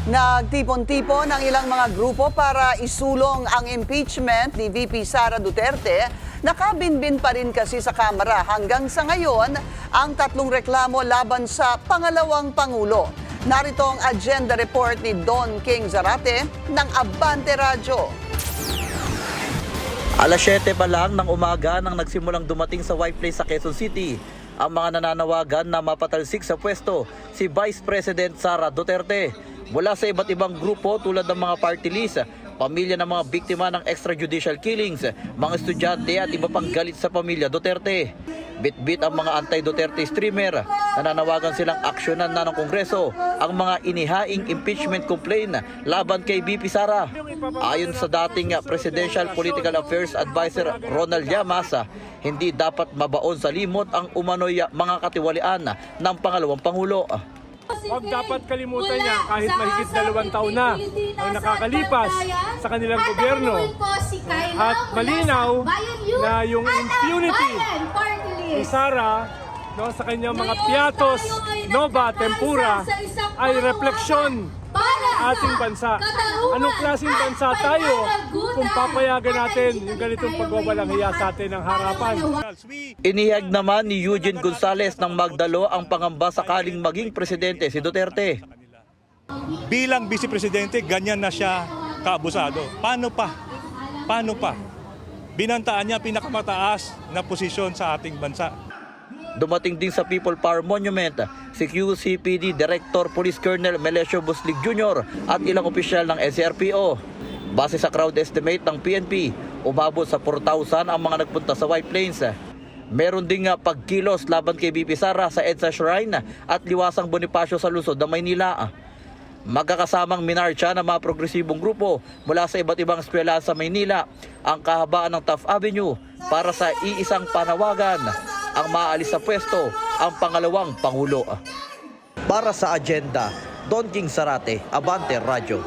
Nagtipon-tipon ang ilang mga grupo para isulong ang impeachment ni VP Sara Duterte. Nakabinbin pa rin kasi sa Kamara hanggang sa ngayon ang tatlong reklamo laban sa pangalawang Pangulo. Narito ang agenda report ni Don King Zarate ng Abante Radyo. Alas 7 pa lang ng umaga nang nagsimulang dumating sa White Place sa Quezon City ang mga nananawagan na mapatalsik sa pwesto si Vice President Sara Duterte. Mula sa iba't ibang grupo tulad ng mga party list, pamilya ng mga biktima ng extrajudicial killings, mga estudyante at iba pang galit sa pamilya Duterte. Bit-bit ang mga anti-Duterte streamer, nananawagan silang aksyonan na ng Kongreso ang mga inihaing impeachment complaint laban kay VP Sara. Ayon sa dating Presidential Political Affairs Advisor Ronald Llamas, hindi dapat mabaon sa limot ang umano'y mga katiwalian ng pangalawang Pangulo. Huwag dapat kalimutan niya kahit mahigit 2 taon na ang nakakalipas sa kanilang gobyerno. At malinaw na yung impunity ni Sara sa kanyang mga piatos, nova, tempura ay refleksyon ating bansa. Anong klaseng bansa tayo kung papayagan natin yung ganitong pagwawalang hiya sa atin ng harapan? Inihag naman ni Eugene Gonzales ng Magdalo ang pangamba sakaling maging presidente si Duterte. Bilang vice presidente, ganyan na siya kaabusado. Paano pa? Paano pa? Binantaan niya pinakamataas na posisyon sa ating bansa. Dumating din sa People Power Monument si QCPD Director Police Colonel Melesio Buslig Jr. at ilang opisyal ng NCRPO. Base sa crowd estimate ng PNP, umabot sa 4,000 ang mga nagpunta sa White Plains. Meron din nga pagkilos laban kay VP Sara sa EDSA Shrine at Liwasang Bonifacio sa lungsod ng Maynila. Magkakasamang minarcha ng mga progresibong grupo mula sa iba't ibang eskwelahan sa Maynila ang kahabaan ng Taft Avenue para sa iisang panawagan ang maalis sa pwesto ang pangalawang Pangulo. Para sa agenda, Don King Zarate, Abante Radyo.